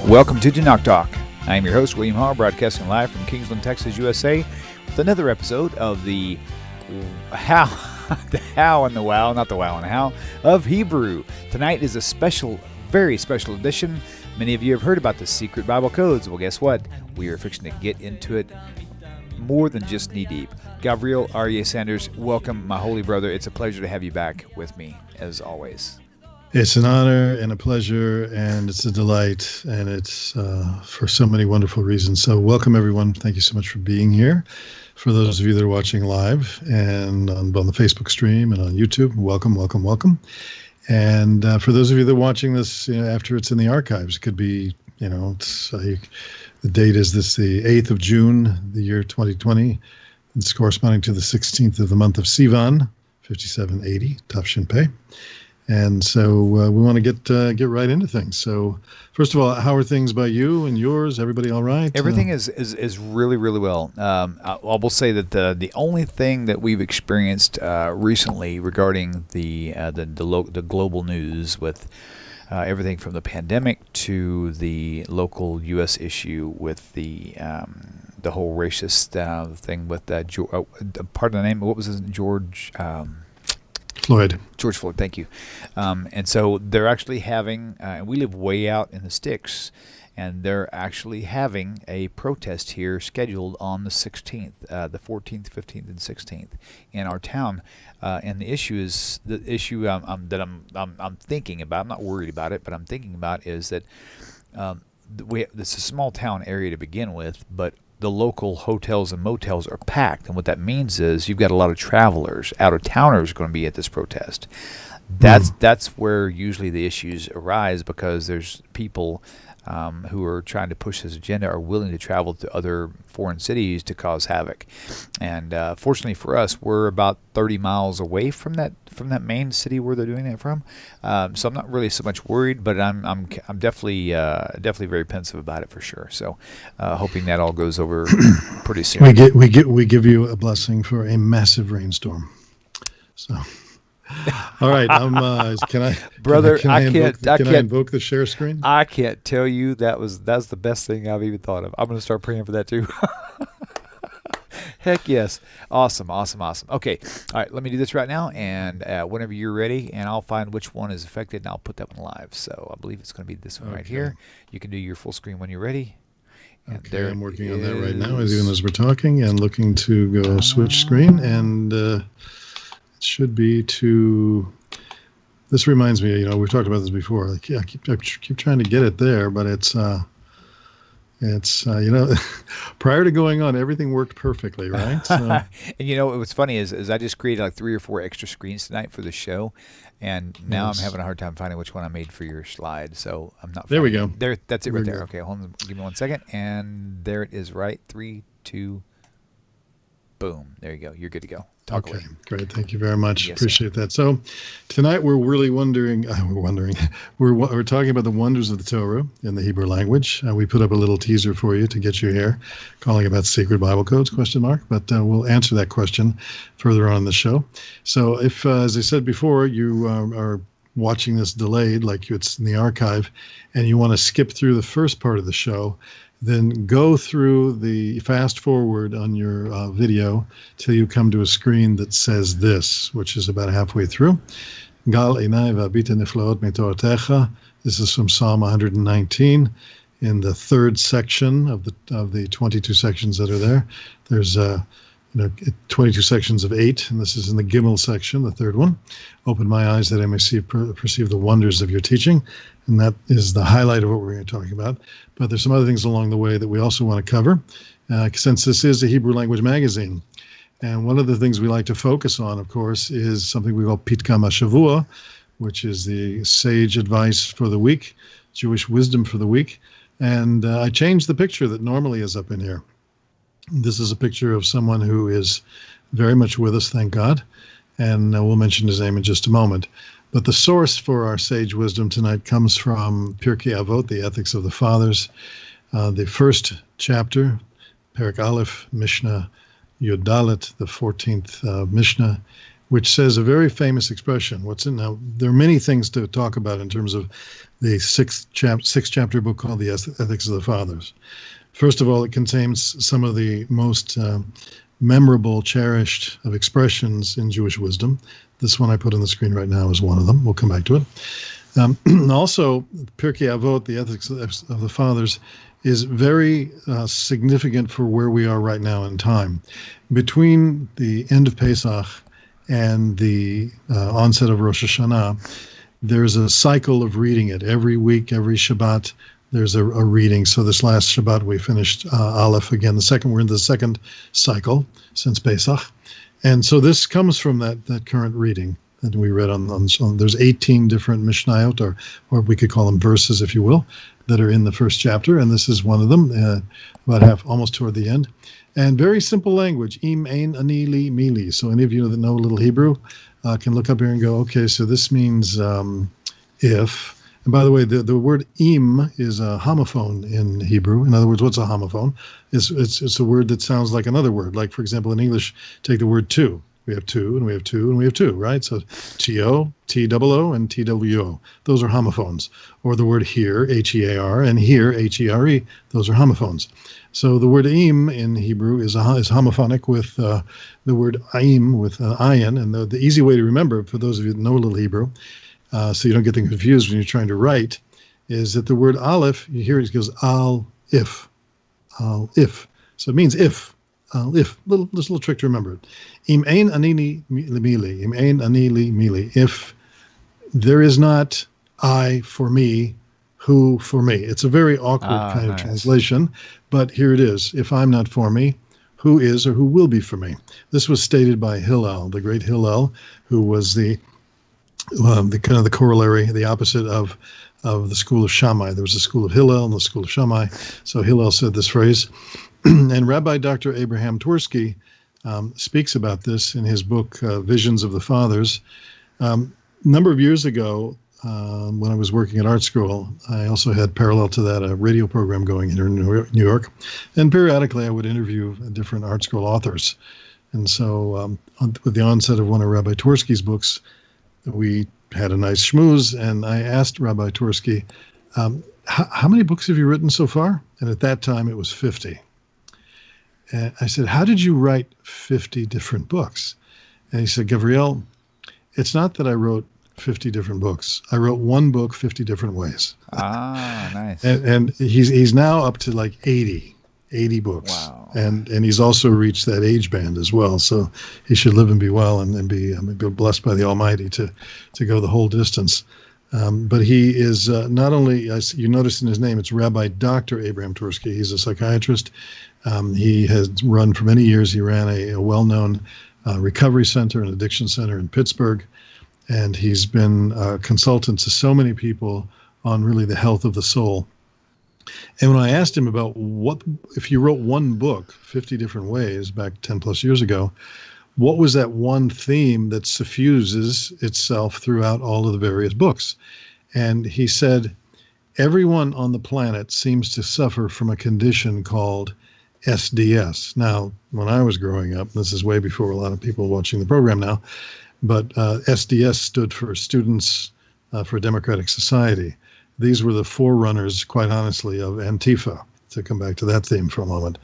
Welcome to Knock Talk. I am your host, William Hall, broadcasting live from Kingsland, Texas, USA, with another episode of the How, the How and the Wow, not the Wow and the How, of Hebrew. Tonight is a special, very special edition. Many of you have heard about the secret Bible codes. Well, guess what? We are fixing to get into it more than just knee-deep. Gavriel Aryeh Sanders, welcome, my holy brother. It's a pleasure to have you back with me, as always. It's an honor and a pleasure, and it's a delight, and it's for so many wonderful reasons. So welcome, everyone. Thank you so much for being here. For those of you that are watching live and on the Facebook stream and on YouTube, welcome, welcome, welcome. And for those of you that are watching this after it's in the archives, it could be, it's the date is the 8th of June, the year 2020. It's corresponding to the 16th of the month of Sivan, 5780, Tafshin Pei. And so we want to get right into things. So first of all, how are things by you and yours? Everybody all right? Everything is really, really well. I will say that the only thing that we've experienced recently regarding the global news with everything from the pandemic to the local U.S. issue with the whole racist thing with pardon the name, what was his George Floyd, thank you. And so they're actually having, we live way out in the sticks, and they're actually having a protest here scheduled on the 16th, the 14th, 15th, and 16th in our town. And the issue that I'm thinking about. I'm not worried about it, but I'm thinking about is that this is a small town area to begin with, but the local hotels and motels are packed, and what that means is you've got a lot of travelers, out-of-towners going to be at this protest. That's where usually the issues arise, because there's people who are trying to push this agenda are willing to travel to other foreign cities to cause havoc. And fortunately for us, we're about 30 miles away from that main city where they're doing that from. So I'm not really so much worried, but I'm definitely very pensive about it for sure. So hoping that all goes over pretty soon. We give you a blessing for a massive rainstorm. So. All right. Can I, brother? Can I invoke the share screen? I can't tell you that's the best thing I've even thought of. I'm going to start praying for that too. Heck yes! Awesome. Okay. All right. Let me do this right now, and whenever you're ready, and I'll find which one is affected, and I'll put that one live. So I believe it's going to be this one right here. You can do your full screen when you're ready. And okay. I'm working on that right now, even as we're talking, and looking to go switch screen and. Should be to. This reminds me, we've talked about this before. Like, I keep trying to get it there, but it's prior to going on, everything worked perfectly, right? So. And what's funny is I just created like 3 or 4 extra screens tonight for the show, and now I'm having a hard time finding which one I made for your slide. So I'm not. There we go. There, that's it right there. Okay, hold on, give me 1 second, and there it is. Right, 3, 2. Boom. There you go. You're good to go. Talk away. Great. Thank you very much. Yes, appreciate that. So tonight we're really we're talking about the wonders of the Torah in the Hebrew language. We put up a little teaser for you to get you here, calling about secret Bible codes, ? But we'll answer that question further on in the show. So if, as I said before, you are watching this delayed, like it's in the archive, and you want to skip through the first part of the show, then go through the fast forward on your video till you come to a screen that says this, which is about halfway through. Gal einai v'abita niflaot mitoratecha. This is from Psalm 119 in the third section of the 22 sections that are there. There's 22 sections of 8, and this is in the Gimel section, the third one. Open my eyes that I may perceive the wonders of your teaching. And that is the highlight of what we're going to talk about. But there's some other things along the way that we also want to cover, since this is a Hebrew language magazine. And one of the things we like to focus on, of course, is something we call Pitkam HaShavua, which is the sage advice for the week, Jewish wisdom for the week. And I changed the picture that normally is up in here. This is a picture of someone who is very much with us, thank God. And we'll mention his name in just a moment. But the source for our sage wisdom tonight comes from Pirkei Avot, the Ethics of the Fathers, the first chapter, Perek Aleph, Mishnah Yud Dalet, the 14th Mishnah, which says a very famous expression. Now, there are many things to talk about in terms of the sixth chapter book called The Ethics of the Fathers. First of all, it contains some of the most memorable, cherished of expressions in Jewish wisdom. This one I put on the screen right now is one of them. We'll come back to it. Also, Pirkei Avot, the Ethics of the Fathers, is very significant for where we are right now in time. Between the end of Pesach and the onset of Rosh Hashanah, there's a cycle of reading it. Every week, every Shabbat, there's a reading. So this last Shabbat, we finished Aleph again. We're in the second cycle since Pesach. And so this comes from that current reading that we read on there's 18 different Mishnayot, or we could call them verses, if you will, that are in the first chapter, and this is one of them, almost toward the end. And very simple language, im ein ani li mili. So any of you that know a little Hebrew can look up here and go, okay, so this means if. And by the way, the word im is a homophone in Hebrew. In other words, what's a homophone? It's a word that sounds like another word. Like, for example, in English, take the word two. We have two, and we have two, and we have two, right? So T-O, T-O-O, and T-W-O. Those are homophones. Or the word here, H-E-A-R, and here, H-E-R-E. Those are homophones. So the word im in Hebrew is homophonic with the word aim with ayin. And the easy way to remember, for those of you that know a little Hebrew, so you don't get them confused when you're trying to write, is that the word aleph, you hear it goes al-if. Al-if. So it means if. This little trick to remember it. Im ein ani li mili. Im ein ani li mili. If there is not I for me, who for me? It's a very awkward kind of translation, but here it is. If I'm not for me, who is or who will be for me? This was stated by Hillel, the great Hillel, who was the kind of the corollary, the opposite of the school of Shammai. There was a school of Hillel and the school of Shammai. So Hillel said this phrase. And Rabbi Dr. Abraham Twersky speaks about this in his book, Visions of the Fathers. A number of years ago, when I was working at art school, I also had, parallel to that, a radio program going here in New York. And periodically, I would interview different art school authors. And so with the onset of one of Rabbi Twersky's books, we had a nice schmooze, and I asked Rabbi Twersky, how many books have you written so far? And at that time, it was 50. And I said, how did you write 50 different books? And he said, Gavriel, it's not that I wrote 50 different books. I wrote one book 50 different ways. Nice. And he's now up to like 80 books. Wow. And he's also reached that age band as well. So he should live and be well and be blessed by the Almighty to go the whole distance. But he is not only, you notice in his name, it's Rabbi Dr. Abraham Twersky. He's a psychiatrist. He has run for many years. He ran a well-known recovery center, an addiction center in Pittsburgh. And he's been a consultant to so many people on really the health of the soul. And when I asked him about what, if you wrote one book 50 different ways back 10 plus years ago, what was that one theme that suffuses itself throughout all of the various books? And he said, everyone on the planet seems to suffer from a condition called SDS. Now, when I was growing up, this is way before a lot of people watching the program now, but SDS stood for Students for a Democratic Society. These were the forerunners, quite honestly, of Antifa, to come back to that theme for a moment.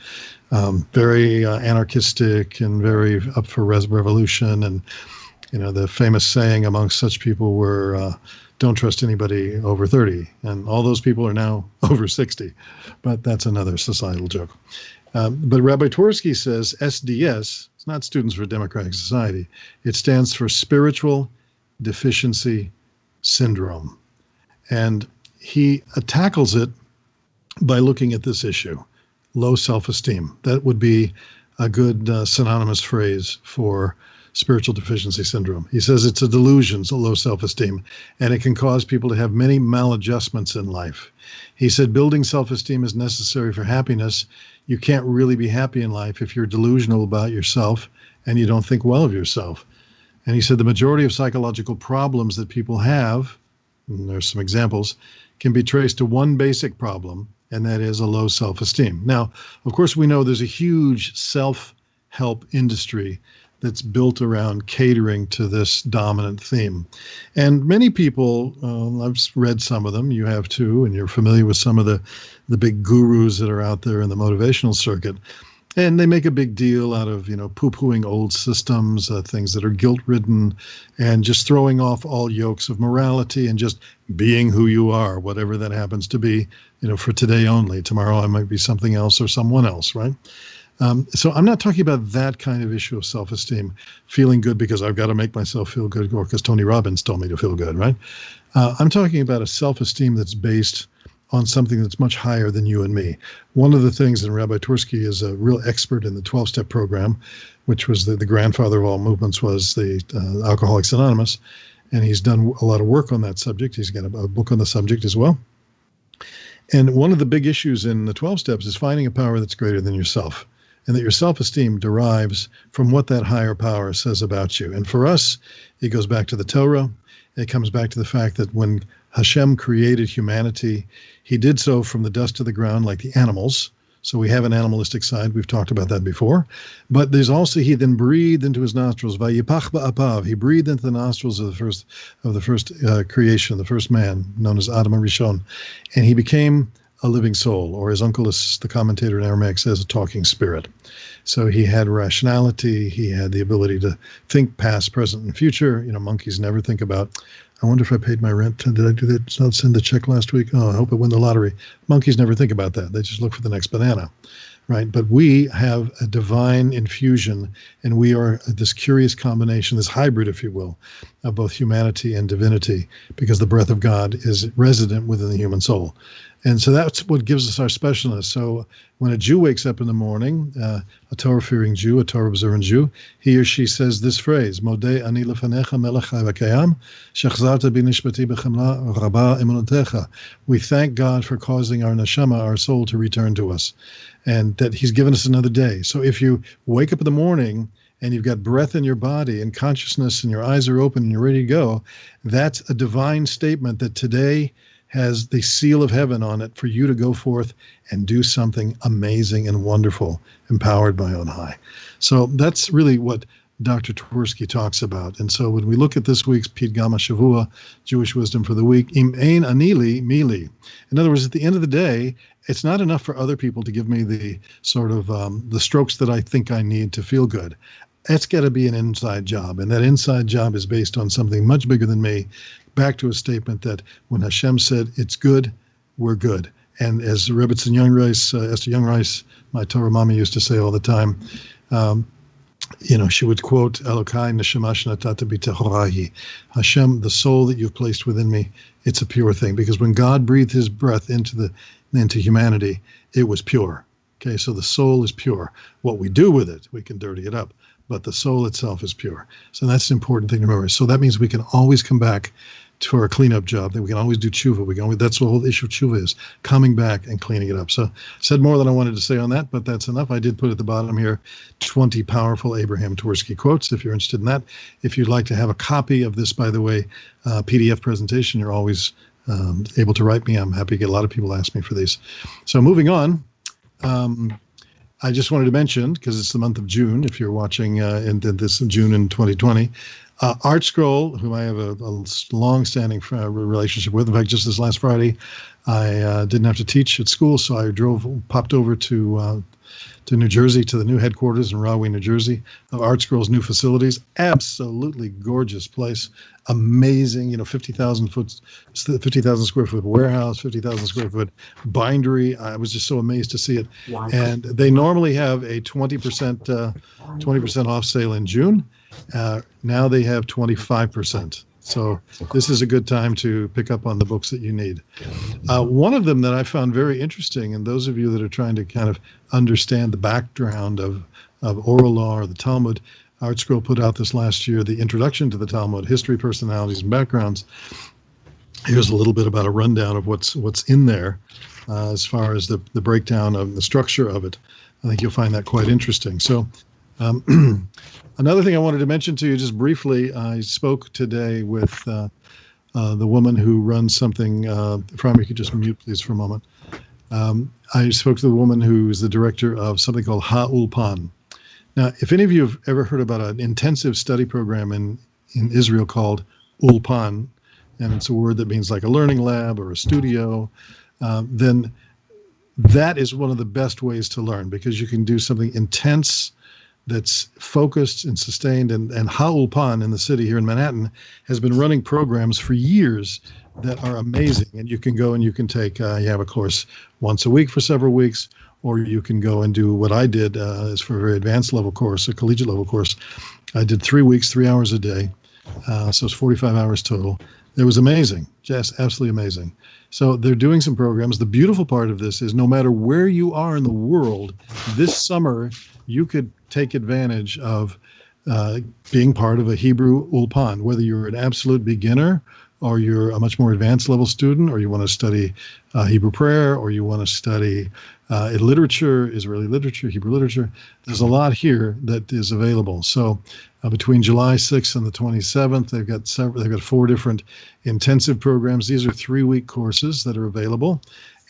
Very anarchistic and very up for revolution. And, you know, the famous saying amongst such people were, don't trust anybody over 30. And all those people are now over 60. But that's another societal joke. But Rabbi Twersky says SDS, it's not Students for a Democratic Society. It stands for Spiritual Deficiency Syndrome. And he tackles it by looking at this issue, low self-esteem. That would be a good synonymous phrase for spiritual deficiency syndrome. He says it's a delusion, so low self-esteem, and it can cause people to have many maladjustments in life. He said building self-esteem is necessary for happiness. You can't really be happy in life if you're delusional about yourself and you don't think well of yourself. And he said the majority of psychological problems that people have, and there's some examples, can be traced to one basic problem, and that is a low self-esteem. Now, of course, we know there's a huge self-help industry that's built around catering to this dominant theme. And many people, I've read some of them, you have too, and you're familiar with some of the big gurus that are out there in the motivational circuit. And they make a big deal out of, poo-pooing old systems, things that are guilt-ridden, and just throwing off all yokes of morality and just being who you are, whatever that happens to be, for today only. Tomorrow I might be something else or someone else, right? So I'm not talking about that kind of issue of self-esteem, feeling good because I've got to make myself feel good or because Tony Robbins told me to feel good, right? I'm talking about a self-esteem that's based on something that's much higher than you and me. One of the things, and Rabbi Twersky is a real expert in the 12-step program, which was the grandfather of all movements, was the Alcoholics Anonymous, and he's done a lot of work on that subject. He's got a book on the subject as well. And one of the big issues in the 12 steps is finding a power that's greater than yourself, and that your self-esteem derives from what that higher power says about you. And for us, it goes back to the Torah. It comes back to the fact that when Hashem created humanity, he did so from the dust of the ground like the animals. So we have an animalistic side. We've talked about that before. But there's also, he then breathed into his nostrils. Vayipach ba'apav. He breathed into the nostrils of the first creation, the first man, known as Adam Rishon. And he became a living soul, or as Onkelos, the commentator in Aramaic, says, a talking spirit. So he had rationality. He had the ability to think past, present, and future. Monkeys never think about, I wonder if I paid my rent. Did I do that? Not send the check last week? Oh, I hope I win the lottery. Monkeys never think about that. They just look for the next banana, right? But we have a divine infusion, and we are this curious combination, this hybrid, if you will, of both humanity and divinity, because the breath of God is resident within the human soul. And so that's what gives us our specialness. So when a Jew wakes up in the morning, a Torah-fearing Jew, a Torah-observant Jew, he or she says this phrase, Modeh ani lefanecha melech chai v'kayam, shechzarta bi nishmati b'chemla rabba emunotecha. We thank God for causing our neshama, our soul, to return to us, and that he's given us another day. So if you wake up in the morning and you've got breath in your body and consciousness and your eyes are open and you're ready to go, that's a divine statement that today has the seal of heaven on it for you to go forth and do something amazing and wonderful, empowered by on high. So that's really what Dr. Twersky talks about. And so when we look at this week's Pidgam Shavua, Jewish Wisdom for the Week, Im ein anili mili. In other words, at the end of the day, it's not enough for other people to give me the sort of the strokes that I think I need to feel good. It's got to be an inside job, and that inside job is based on something much bigger than me, back to a statement that when Hashem said, it's good, we're good. And as Rebbetzin Youngrice, Esther Youngrice, my Torah mama used to say all the time, she would quote, Elokai neshama shenatata bi tehorahi. Hashem, the soul that you've placed within me, it's a pure thing. Because when God breathed his breath into humanity, it was pure. Okay, so the soul is pure. What we do with it, we can dirty it up. But the soul itself is pure. So that's an important thing to remember. So that means we can always come back to our cleanup job, that we can always do tshuva. That's the whole issue of tshuva is, coming back and cleaning it up. So I said more than I wanted to say on that, but that's enough. I did put at the bottom here 20 powerful Abraham Twersky quotes, if you're interested in that. If you'd like to have a copy of this, by the way, PDF presentation, you're always able to write me. I'm happy to get a lot of people ask me for these. So moving on, I just wanted to mention, because it's the month of June, if you're watching in this June in 2020, Art Scroll, whom I have a long-standing relationship with. In fact, just this last Friday, I didn't have to teach at school, so I popped over to New Jersey, to the new headquarters in Rahway, New Jersey, of Art Scroll's new facilities. Absolutely gorgeous place. Amazing, 50,000 square foot warehouse, 50,000 square foot bindery. I was just so amazed to see it. Wow. And they normally have a 20% off sale in June. Now they have 25%. So this is a good time to pick up on the books that you need. One of them that I found very interesting, and those of you that are trying to kind of understand the background of oral law or the Talmud, Art Scroll put out this last year, the Introduction to the Talmud, History, Personalities, and Backgrounds. Here's a little bit about a rundown of what's in there as far as the breakdown of the structure of it. I think you'll find that quite interesting. So another thing I wanted to mention to you just briefly, I spoke today with the woman who runs something, Ephraim, you could just mute please for a moment. I spoke to the woman who is the director of something called HaUlpan. Now, if any of you have ever heard about an intensive study program in Israel called Ulpan, and it's a word that means like a learning lab or a studio, then that is one of the best ways to learn because you can do something intense that's focused and sustained. And Ulpan in the city here in Manhattan has been running programs for years that are amazing. And you can go and you can take, you have a course once a week for several weeks, or you can go and do what I did is for a very advanced level course, a collegiate level course. I did 3 weeks, 3 hours a day. So it's 45 hours total. It was amazing, just absolutely amazing. So they're doing some programs. The beautiful part of this is no matter where you are in the world, this summer you could take advantage of being part of a Hebrew Ulpan, whether you're an absolute beginner or you're a much more advanced level student, or you want to study Hebrew prayer, or you want to study literature, Israeli literature, Hebrew literature. There's a lot here that is available. So between July 6th and the 27th, they've got 4 different intensive programs. These are 3-week courses that are available.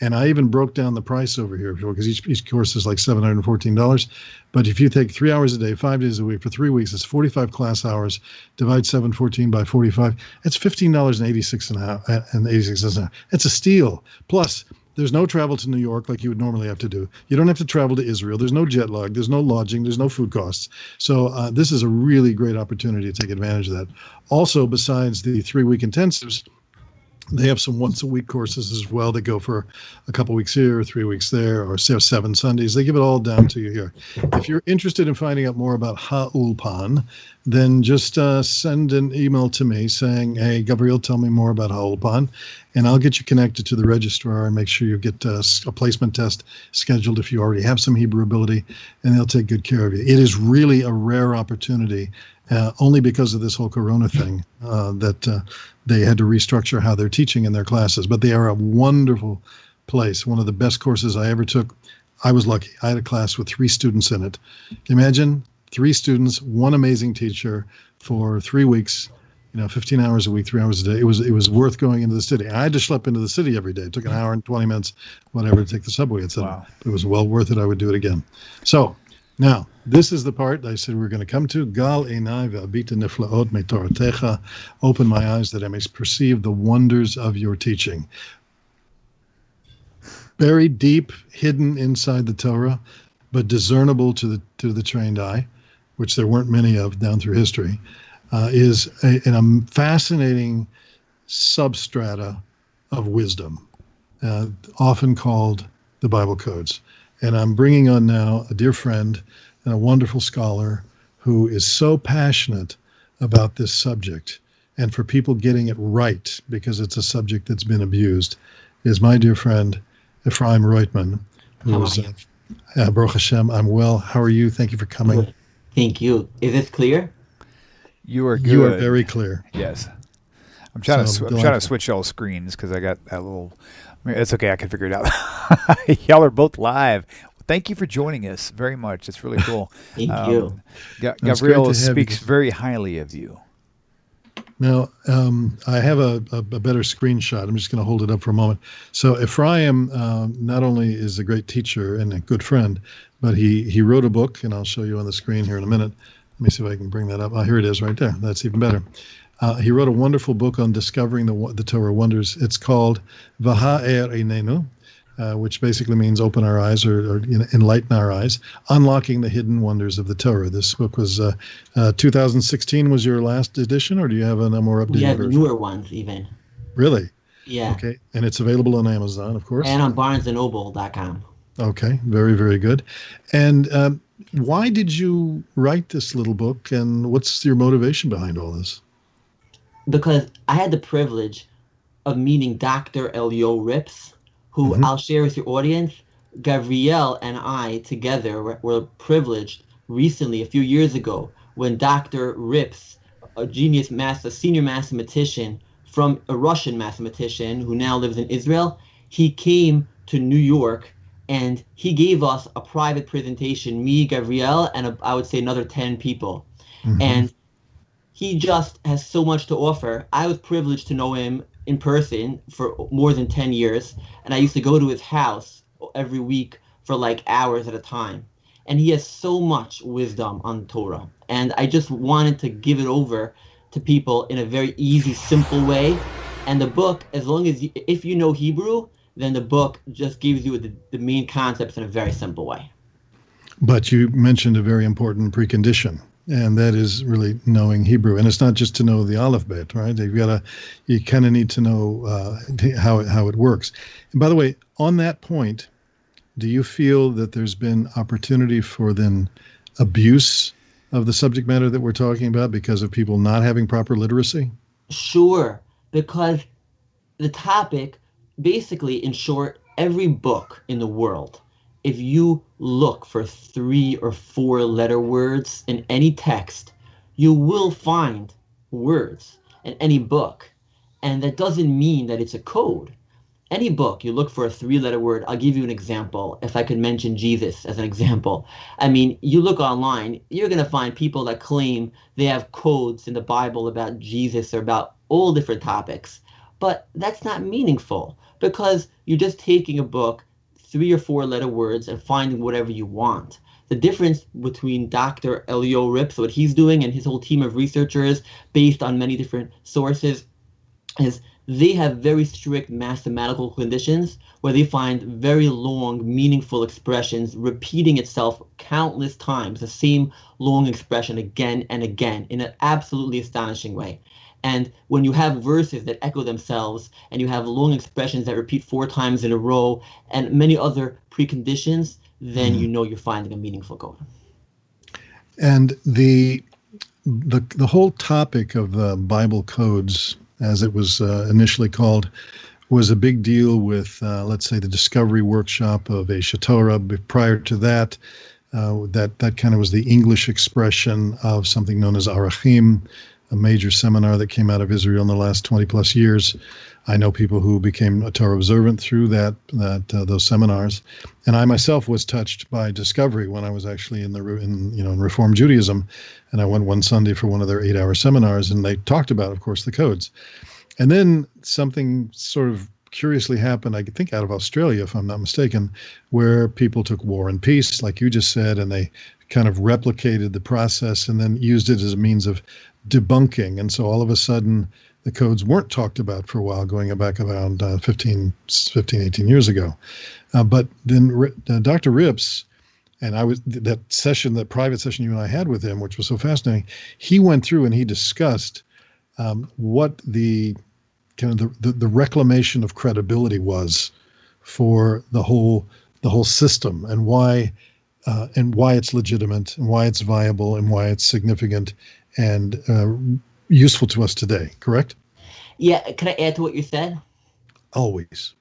And I even broke down the price over here because each course is like $714. But if you take 3 hours a day, 5 days a week for 3 weeks, it's 45 class hours. Divide 714 by 45. It's $15.86 an hour. And 86 cents an hour. It's a steal. Plus, there's no travel to New York like you would normally have to do. You don't have to travel to Israel. There's no jet lag. There's no lodging. There's no food costs. So this is a really great opportunity to take advantage of that. Also, besides the 3-week intensives, they have some once-a-week courses as well that go for a couple weeks here, or 3 weeks there, or 7 Sundays. They give it all down to you here. If you're interested in finding out more about Ha'ulpan, then just send an email to me saying, hey, Gavriel, tell me more about Ha'ulpan, and I'll get you connected to the registrar and make sure you get a placement test scheduled if you already have some Hebrew ability, and they'll take good care of you. It is really a rare opportunity, only because of this whole Corona thing, that they had to restructure how they're teaching in their classes. But they are a wonderful place. One of the best courses I ever took. I was lucky. I had a class with 3 students in it. Imagine 3 students, 1 amazing teacher for 3 weeks, 15 hours a week, 3 hours a day. It was worth going into the city. I had to schlep into the city every day. It took an hour and 20 minutes, whatever, to take the subway, etc. Wow. It was well worth it. I would do it again. So now, this is the part I said we're going to come to. Gal einai ve'abita niflaot me'toratecha. Open my eyes that I may perceive the wonders of your teaching. Buried deep, hidden inside the Torah, but discernible to the trained eye, which there weren't many of down through history, is a fascinating substrata of wisdom, often called the Bible codes. And I'm bringing on now a dear friend and a wonderful scholar who is so passionate about this subject and for people getting it right, because it's a subject that's been abused, is my dear friend, Ephraim Roitman, who is, Baruch Hashem, I'm well. How are you? Thank you for coming. Thank you. Is this clear? You are good. You are very clear. Yes. I'm trying to switch y'all screens because I got that little. It's okay. I can figure it out. Y'all are both live. Thank you for joining us very much. It's really cool. Thank you. Gavriel speaks very highly of you. Now, I have a better screenshot. I'm just going to hold it up for a moment. So Ephraim not only is a great teacher and a good friend, but he wrote a book, and I'll show you on the screen here in a minute. Let me see if I can bring that up. Oh, here it is right there. That's even better. He wrote a wonderful book on discovering the Torah wonders. It's called V'ha'er Einenu, which basically means open our eyes or enlighten our eyes, unlocking the hidden wonders of the Torah. This book was 2016 was your last edition, or do you have a more updated We have version? newer ones even. Really? Yeah. Okay, and it's available on Amazon, of course. And on BarnesandNoble.com. Okay, very, very good. And why did you write this little book, and what's your motivation behind all this? Because I had the privilege of meeting Dr. Elio Rips, who I'll share with your audience. Gavriel and I together were privileged recently, a few years ago, when Dr. Rips, a senior mathematician from a Russian mathematician who now lives in Israel, he came to New York and he gave us a private presentation, me, Gavriel, and I would say another 10 people. And he just has so much to offer. I was privileged to know him in person for more than 10 years, and I used to go to his house every week for like hours at a time. and he has so much wisdom on Torah. And I just wanted to give it over to people in a very easy, simple way. And the book, as long as if you know Hebrew, then the book just gives you the main concepts in a very simple way. But you mentioned a very important precondition, and that is really knowing Hebrew. And it's not just to know the alphabet, right? You kind of need to know how it works. And by the way, on that point, do you feel that there's been opportunity for then abuse of the subject matter that we're talking about because of people not having proper literacy? Sure, because the topic, basically, in short, every book in the world, if you look for 3 or 4 letter words in any text, you will find words in any book. And that doesn't mean that it's a code. Any book, you look for a 3-letter word. I'll give you an example. If I could mention Jesus as an example. I mean, you look online, you're going to find people that claim they have codes in the Bible about Jesus or about all different topics. But that's not meaningful because you're just taking a book, 3 or 4-letter words, and finding whatever you want. The difference between Dr. Elio Rips, what he's doing, and his whole team of researchers based on many different sources is they have very strict mathematical conditions where they find very long, meaningful expressions repeating itself countless times, the same long expression again and again in an absolutely astonishing way. And when you have verses that echo themselves and you have long expressions that repeat 4 times in a row and many other preconditions, then you know you're finding a meaningful code. And the whole topic of Bible codes, as it was initially called, was a big deal with, let's say, the Discovery Workshop of Aish Torah. Prior to that, that kind of was the English expression of something known as Arachim, a major seminar that came out of Israel in the last 20 plus years. I know people who became a Torah observant through those seminars, and I myself was touched by Discovery when I was actually in Reform Judaism, and I went one Sunday for one of their 8-hour seminars, and they talked about, of course, the codes. And then something sort of curiously happened, I think out of Australia, if I'm not mistaken, where people took War and Peace, like you just said, and they kind of replicated the process and then used it as a means of debunking. And so all of a sudden, the codes weren't talked about for a while, going back around 15, 18 years ago. But then Dr. Rips, and that private session you and I had with him, which was so fascinating, he went through and he discussed what the kind of the reclamation of credibility was for the whole system, and why it's legitimate, and why it's viable, and why it's significant and useful to us today. Correct? Yeah. Can I add to what you said? Always.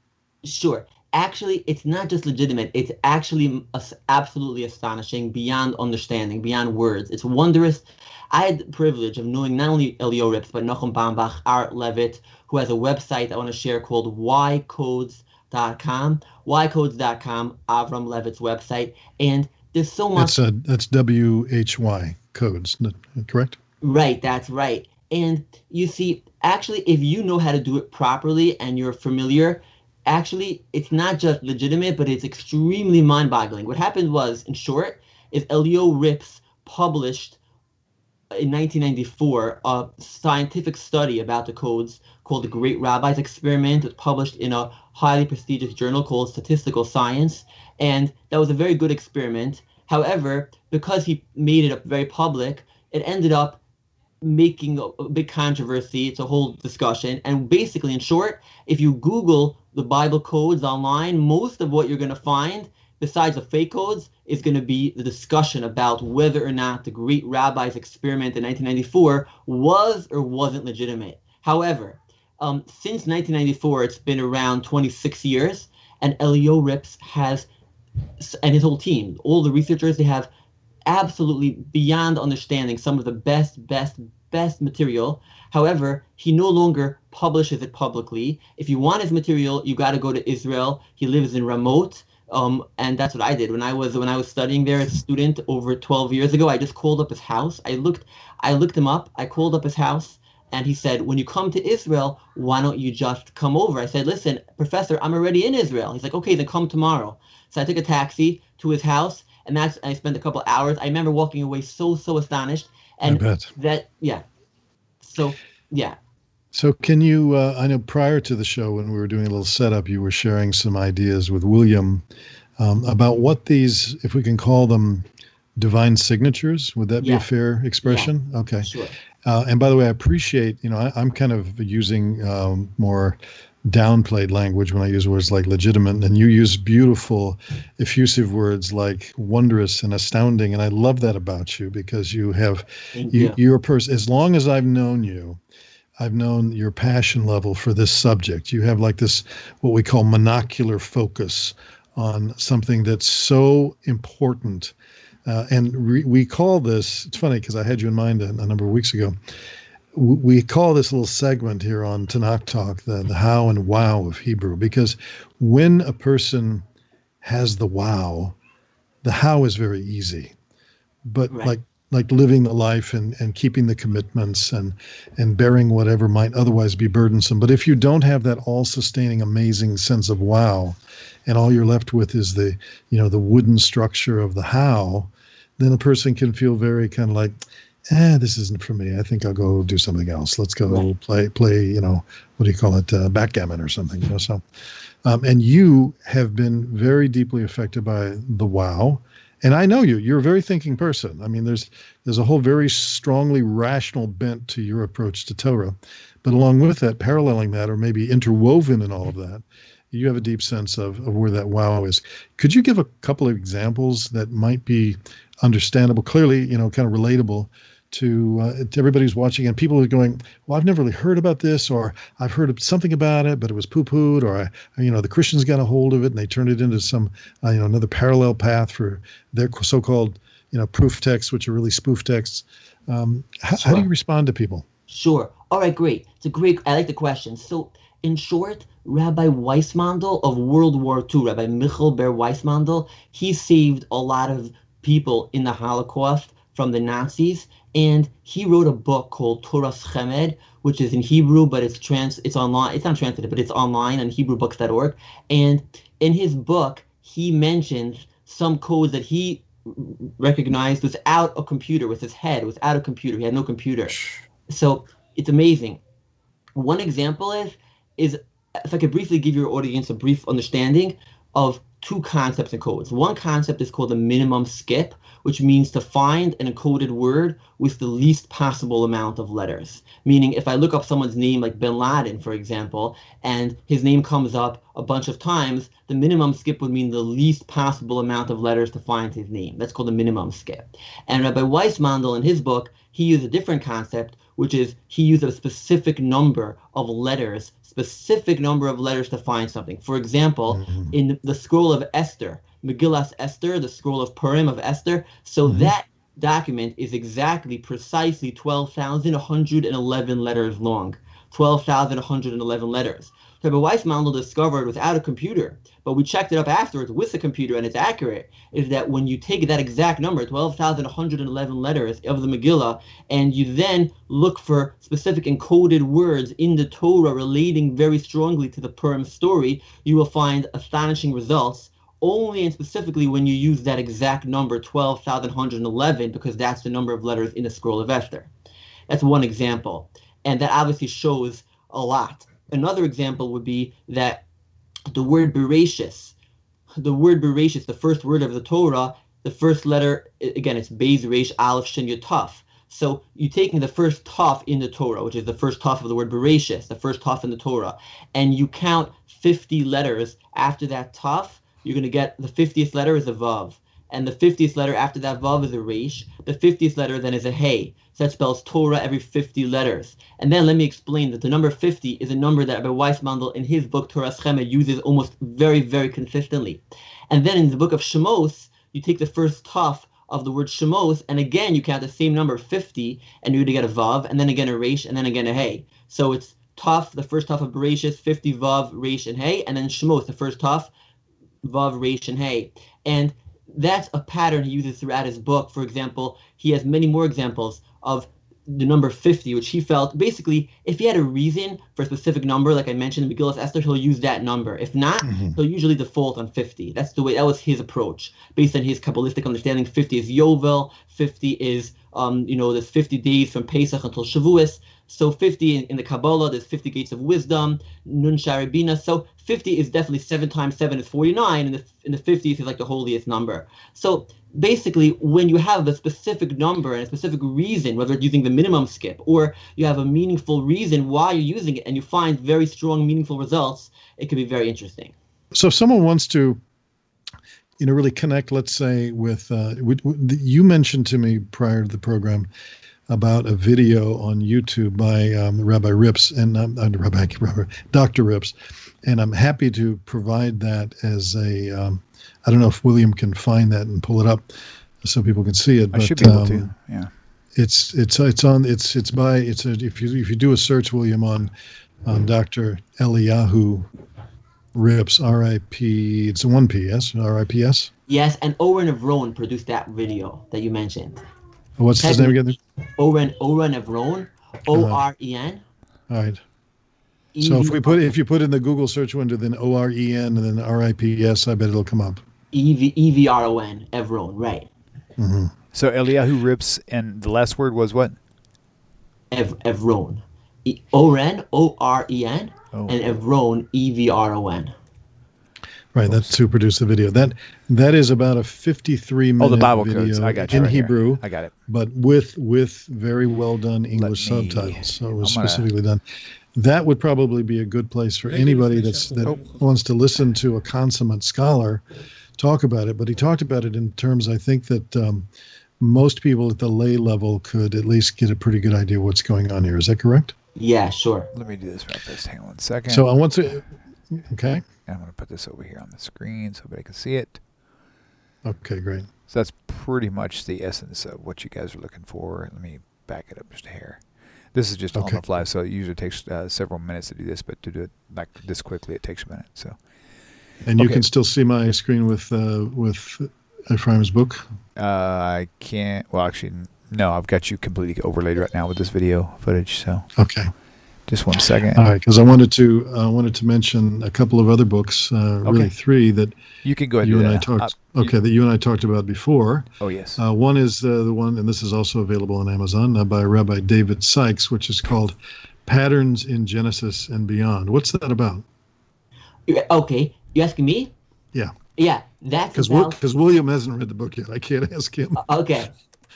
Sure. Actually, it's not just legitimate. It's actually absolutely astonishing, beyond understanding, beyond words. It's wondrous. I had the privilege of knowing not only Elio Rips, but Nachum Bambach, Art Levitt, who has a website I want to share called whycodes.com. Whycodes.com, Avram Levitt's website. And there's so much. That's WHY codes, correct? Right, that's right. And you see, actually, if you know how to do it properly and you're familiar, actually, it's not just legitimate, but it's extremely mind-boggling. What happened was, in short, is Elio Rips published in 1994 a scientific study about the codes called the Great Rabbis Experiment. It was published in a highly prestigious journal called Statistical Science, and that was a very good experiment. However, because he made it very public, it ended up making a big controversy. It's a whole discussion. And basically, in short, if you Google the Bible codes online, most of what you're going to find, besides the fake codes, is going to be the discussion about whether or not the Great Rabbis Experiment in 1994 was or wasn't legitimate. However, since 1994, it's been around 26 years, and Elio Rips has, and his whole team, all the researchers, they have absolutely beyond understanding some of the best material. However, he no longer publishes it publicly. If you want his material, you got to go to Israel. He lives in Ramot, and that's what I did when I was studying there as a student over 12 years ago. I just called up his house. I looked him up. I called up his house, and he said, "When you come to Israel, why don't you just come over?" I said, "Listen, Professor, I'm already in Israel." He's like, "Okay, then come tomorrow." So I took a taxi to his house, and I spent a couple hours. I remember walking away so astonished, I and bet. yeah. So yeah, So can you, I know prior to the show when we were doing a little setup, you were sharing some ideas with William about what these, if we can call them divine signatures, would that be a yes, fair yeah, expression? Okay. sure, And by the way, I appreciate, I'm kind of using more downplayed language when I use words like legitimate, and you use beautiful, effusive words like wondrous and astounding. And I love that about you because thank you. you're a person, as long as I've known you, I've known your passion level for this subject. You have like this, what we call monocular focus on something that's so important. We call this, it's funny because I had you in mind a number of weeks ago. We call this little segment here on Tanakh Talk the how and wow of Hebrew, because when a person has the wow, the how is very easy. But Right, like living the life and keeping the commitments and bearing whatever might otherwise be burdensome. But if you don't have that all-sustaining, amazing sense of wow, and all you're left with is the wooden structure of the how, then a person can feel very kind of like, this isn't for me. I think I'll go do something else. Let's go right, play, what do you call it? Backgammon or something, So, and you have been very deeply affected by the wow. And I know you're a very thinking person. I mean, there's a whole very strongly rational bent to your approach to Torah. But along with that, paralleling that, or maybe interwoven in all of that, you have a deep sense of where that wow is. Could you give a couple of examples that might be understandable, clearly, kind of relatable to everybody who's watching, and people who are going, well, I've never really heard about this, or I've heard of something about it, but it was poo-pooed, or the Christians got a hold of it and they turned it into some another parallel path for their so-called proof texts, which are really spoof texts. How do you sure. respond to people? Sure. All right, great. I like the question. So, in short, Rabbi Weissmandel of World War II, Rabbi Michael Ber Weissmandel, he saved a lot of people in the Holocaust from the Nazis, and he wrote a book called Torah Chemed, which is in Hebrew, but it's online. It's not translated, but it's online on HebrewBooks.org. And in his book, he mentions some codes that he recognized without a computer, with his head, without a computer. He had no computer. So it's amazing. One example is if I could briefly give your audience a brief understanding of two concepts in codes. One concept is called the minimum skip, which means to find an encoded word with the least possible amount of letters. Meaning, if I look up someone's name, like Bin Laden, for example, and his name comes up a bunch of times, the minimum skip would mean the least possible amount of letters to find his name. That's called the minimum skip. And Rabbi Weissmandel, in his book, he used a different concept, which is he used a specific number of letters to find something. For example, Mm-hmm. in the scroll of Esther, Megillas Esther, the scroll of Purim of Esther, so Mm-hmm. that document is precisely 12,111 letters long. 12,111 letters. Rabbi Weissmandel discovered without a computer, but we checked it up afterwards with a computer and it's accurate, is that when you take that exact number, 12,111 letters of the Megillah, and you then look for specific encoded words in the Torah relating very strongly to the Purim story, you will find astonishing results only and specifically when you use that exact number, 12,111, because that's the number of letters in the scroll of Esther. That's one example. And that obviously shows a lot. Another example would be that the word Bereshis, the first word of the Torah, the first letter, again, it's Beis Reish Aleph Shin Yud Taf. So you're taking the first Taf in the Torah, which is the first Taf of the word Bereshis, the first Taf in the Torah, and you count 50 letters after that Taf, you're going to get the 50th letter is a Vav. And the 50th letter after that Vav is a Reish. The 50th letter then is a Hey. So that spells Torah every 50 letters. And then let me explain that the number 50 is a number that Rabbi Weissmandel in his book Torah Schema uses almost very, very consistently. And then in the book of Shemos, you take the first Taf of the word Shemos, and again you count the same number 50, and you're going to get a Vav, and then again a Reish, and then again a Hey. So it's Taf, the first Taf of Bereshis, 50 Vav, Reish, and Hey, and then Shemos, the first Taf, Vav, Reish, and Hey. And that's a pattern he uses throughout his book. For example, he has many more examples of the number 50, which he felt basically if he had a reason for a specific number, like I mentioned in Megillas Esther, he'll use that number. If not, he'll usually default on 50. That was his approach. Based on his Kabbalistic understanding, 50 is Yovel, 50 is, there's 50 days from Pesach until Shavuos. So 50 in the Kabbalah, there's 50 gates of wisdom, Nun Shari Bina. So 50 is definitely 7 times 7 is 49, and in the 50th is like the holiest number. So basically, when you have a specific number and a specific reason, whether it's using the minimum skip or you have a meaningful reason why you're using it and you find very strong, meaningful results, it can be very interesting. So if someone wants to, really connect, let's say, with, you mentioned to me prior to the program about a video on YouTube by Rabbi Rips and Dr. Rips, and I'm happy to provide that as a. I don't know if William can find that and pull it up so people can see it. But, I should be able to. Yeah. If you do a search, William, on Dr. Eliyahu Rips, R.I.P. It's a 1P, yes? R.I.P.S. Yes, and Oren Evron produced that video that you mentioned. What's his name again? Oren Evron, O-R-E-N. All right. So if you put in the Google search window, then O-R-E-N and then R-I-P-S, I bet it'll come up. E-V-R-O-N, Evron, right. Mm-hmm. So Eliyahu Rips, and the last word was what? Evron. Oren, O-R-E-N, and Evron, E-V-R-O-N. Right, that's who produced the video. That is about a 53-minute the Bible video codes. I got you in right Hebrew. Here. I got it. But with very well done English subtitles. So it was specifically done. That would probably be a good place for anybody that wants to listen to a consummate scholar talk about it. But he talked about it in terms, I think, that most people at the lay level could at least get a pretty good idea what's going on here. Is that correct? Yeah, sure. Let me do this real fast. Hang on 1 second. So I want to... Okay. I'm going to put this over here on the screen so everybody can see it. Okay, great. So that's pretty much the essence of what you guys are looking for. Let me back it up just a hair. This is just on the fly, so it usually takes several minutes to do this, but to do it like this quickly, it takes a minute. So. And you can still see my screen with Ephraim's book? I can't. Well, actually, no. I've got you completely overlaid right now with this video footage. So. Okay. Just 1 second. All right, because I wanted to mention a couple of other books, really three that you can go ahead you and and I talked. That you and I talked about before. Oh yes. One is the one, and this is also available on Amazon by Rabbi David Sykes, which is called "Patterns in Genesis and Beyond." What's that about? Okay, you asking me? Yeah. Yeah, that's because William hasn't read the book yet. I can't ask him. Okay,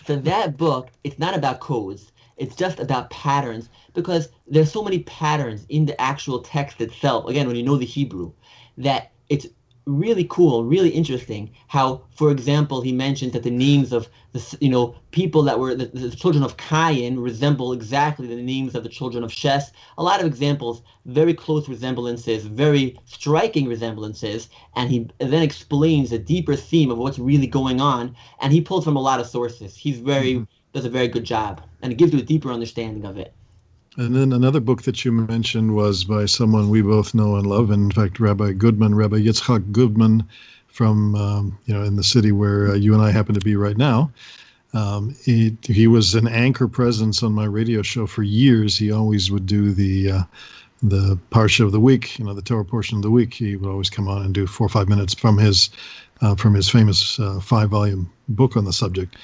so that book, it's not about codes. It's just about patterns, because there's so many patterns in the actual text itself. Again, when you know the Hebrew, that it's really cool, really interesting how, for example, he mentions that the names of the people that were the children of Cain resemble exactly the names of the children of Shes. A lot of examples, very close resemblances, very striking resemblances, and he then explains a deeper theme of what's really going on, and he pulls from a lot of sources. He's does a very good job, and it gives you a deeper understanding of it. And then another book that you mentioned was by someone we both know and love, and in fact, Rabbi Yitzchak Goodman, from in the city where you and I happen to be right now. He was an anchor presence on my radio show for years. He always would do the parsha of the week, the Torah portion of the week. He would always come on and do 4 or 5 minutes from his famous 5-volume book on the subject.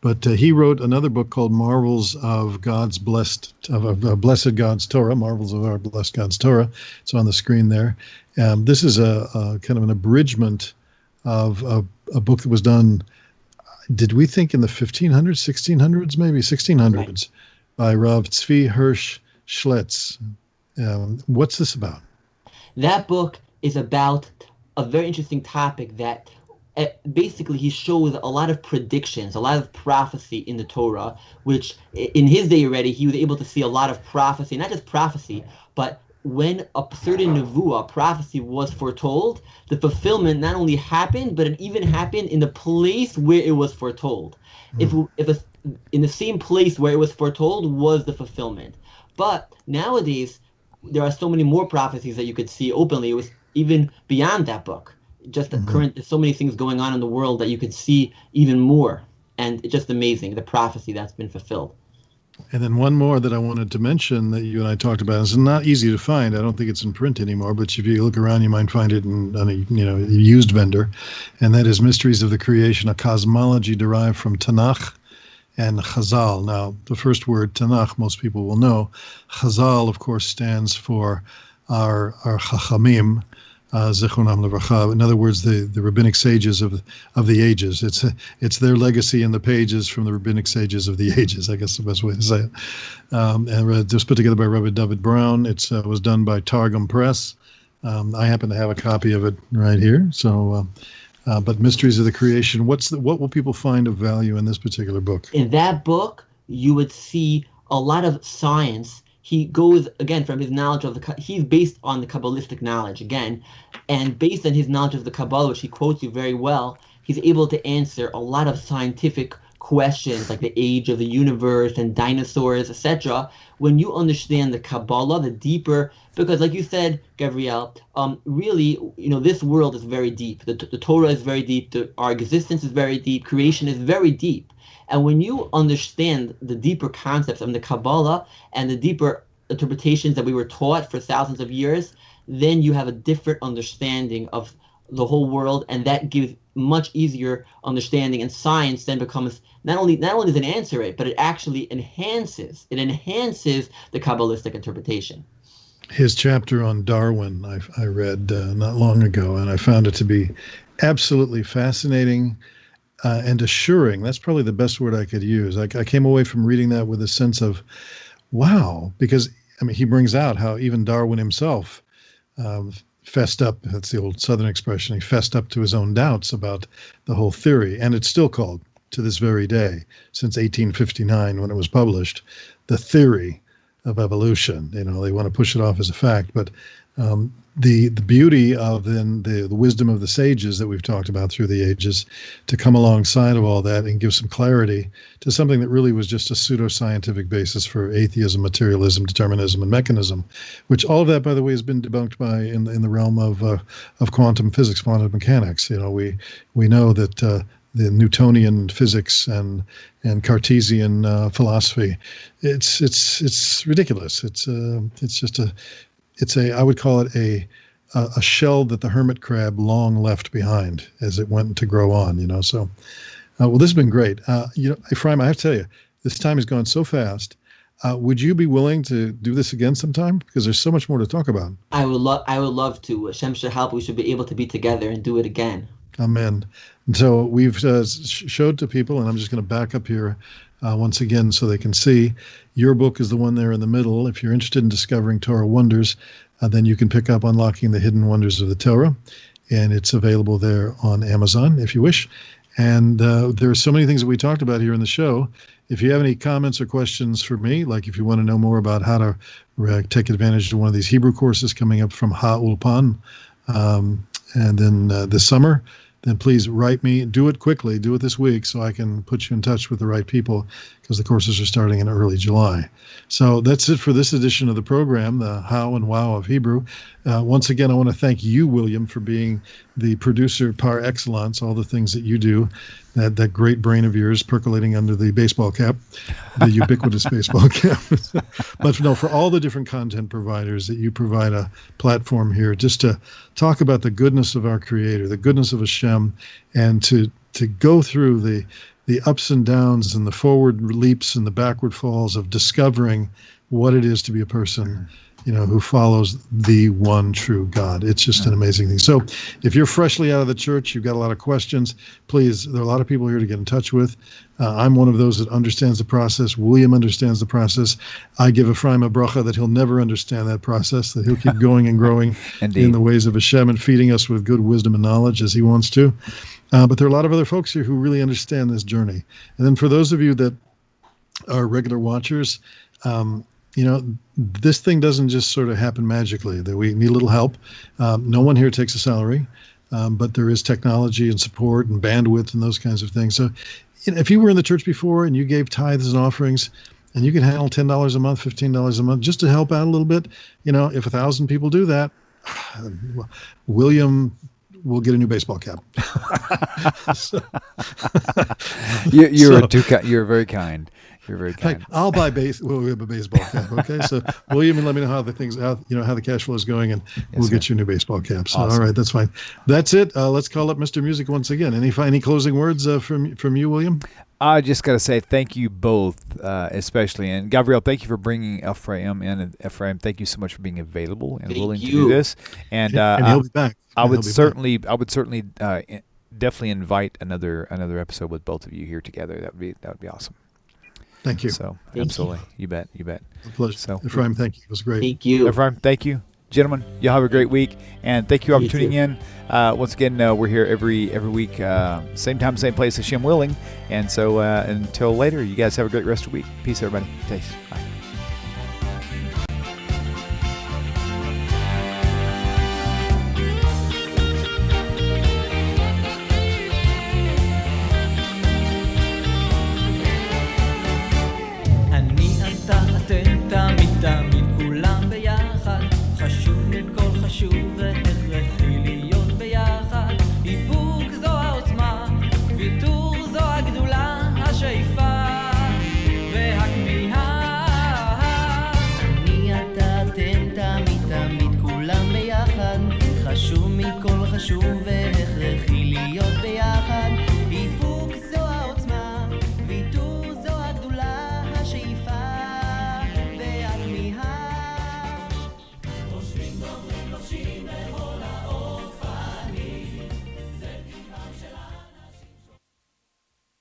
But he wrote another book called Marvels of Blessed God's Torah, Marvels of Our Blessed God's Torah. It's on the screen there. This is a kind of an abridgment of a book that was done, did we think in the 1500s, 1600s, maybe 1600s, right, by Rav Tzvi Hirsch Schletz. What's this about? That book is about a very interesting topic that basically he shows a lot of predictions, a lot of prophecy in the Torah, which in his day already he was able to see a lot of prophecy, not just prophecy, but when a certain nevuah, prophecy, was foretold, the fulfillment not only happened, but it even happened in the place where it was foretold. If in the same place where it was foretold was the fulfillment. But nowadays, there are so many more prophecies that you could see openly. It was even beyond that book. Just the current, there's so many things going on in the world that you could see even more. And it's just amazing, the prophecy that's been fulfilled. And then one more that I wanted to mention that you and I talked about. It's not easy to find. I don't think it's in print anymore, but if you look around, you might find it on a used vendor. And that is Mysteries of the Creation, a cosmology derived from Tanakh and Chazal. Now, the first word, Tanakh, most people will know. Chazal, of course, stands for our Chachamim, Zichronam Levracha. In other words, the rabbinic sages of the ages. It's their legacy in the pages from the rabbinic sages of the ages, I guess the best way to say it. And it was put together by Rabbi David Brown. It was done by Targum Press. I happen to have a copy of it right here. So, but Mysteries of the Creation, what will people find of value in this particular book? In that book, you would see a lot of science. He goes, again, from his knowledge of he's based on the Kabbalistic knowledge, again, and based on his knowledge of the Kabbalah, which he quotes you very well, he's able to answer a lot of scientific questions, like the age of the universe and dinosaurs, etc. When you understand the Kabbalah, the deeper, because like you said, Gavriel, really, this world is very deep. The Torah is very deep. Our existence is very deep. Creation is very deep. And when you understand the deeper concepts of the Kabbalah and the deeper interpretations that we were taught for thousands of years, then you have a different understanding of the whole world, and that gives much easier understanding. And science then becomes not only does it answer it, but it actually enhances the Kabbalistic interpretation. His chapter on Darwin I read not long ago, and I found it to be absolutely fascinating. And assuring. That's probably the best word I could use. I came away from reading that with a sense of, wow, because he brings out how even Darwin himself fessed up. That's the old Southern expression. He fessed up to his own doubts about the whole theory, and it's still called to this very day, since 1859 when it was published, the theory of evolution. They want to push it off as a fact, but the beauty of then the wisdom of the sages that we've talked about through the ages to come alongside of all that and give some clarity to something that really was just a pseudoscientific basis for atheism, materialism, determinism, and mechanism, which all of that, by the way, has been debunked by in the realm of quantum physics, quantum mechanics. We know that the Newtonian physics and Cartesian philosophy, it's ridiculous. I would call it a shell that the hermit crab long left behind as it went to grow on, So, well, this has been great. Ephraim, I have to tell you, this time has gone so fast. Would you be willing to do this again sometime? Because there's so much more to talk about. I would love to. Hashem should help. We should be able to be together and do it again. Amen. And so we've showed to people, and I'm just going to back up here once again so they can see. Your book is the one there in the middle. If you're interested in discovering Torah wonders, then you can pick up Unlocking the Hidden Wonders of the Torah, and it's available there on Amazon if you wish. And there are so many things that we talked about here in the show. If you have any comments or questions for me, like if you want to know more about how to take advantage of one of these Hebrew courses coming up from HaUlpan, and then this summer, then please write me. Do it quickly. Do it this week so I can put you in touch with the right people, because the courses are starting in early July. So that's it for this edition of the program, the How and Wow of Hebrew. Once again, I want to thank you, William, for being the producer par excellence, all the things that you do, that great brain of yours percolating under the baseball cap, the ubiquitous baseball cap. But no, for all the different content providers that you provide a platform here just to talk about the goodness of our Creator, the goodness of Hashem, and to go through the ups and downs and the forward leaps and the backward falls of discovering what it is to be a person, who follows the one true God. It's just an amazing thing. So if you're freshly out of the church, you've got a lot of questions, please, there are a lot of people here to get in touch with. I'm one of those that understands the process. William understands the process. I give Ephraim a bracha that he'll never understand that process, that he'll keep going and growing in the ways of Hashem and feeding us with good wisdom and knowledge as he wants to. But there are a lot of other folks here who really understand this journey. And then for those of you that are regular watchers, this thing doesn't just sort of happen magically. That we need a little help. No one here takes a salary, but there is technology and support and bandwidth and those kinds of things. So if you were in the church before and you gave tithes and offerings, and you can handle $10 a month, $15 a month, just to help out a little bit, if 1,000 people do that, William will get a new baseball cap. You're very kind. You're very In fact, kind. I'll buy we'll have a baseball cap. Okay, so William, and let me know how how the cash flow is going, and we'll sir. get you a new baseball cap. So, Awesome. all right, that's fine. That's it. Let's call up Mr. Music once again. Any closing words from you, William? I just got to say thank you both, especially. And Gavriel, thank you for bringing Ephraim in. And Ephraim, thank you so much for being available and Thank willing to you. do this. And he'll be back. I And would he'll be certainly definitely invite another episode with both of you here together. That would be awesome. Thank you. So Thank absolutely, you bet. A pleasure. So Ephraim, thank you. It was great. Thank you. Ephraim, thank you. Gentlemen, y'all have a great week, and thank you all for You tuning too. in. Once again, we're here every week, same time, same place, Hashem willing. And so until later, you guys have a great rest of the week. Peace, everybody. Thanks. Bye.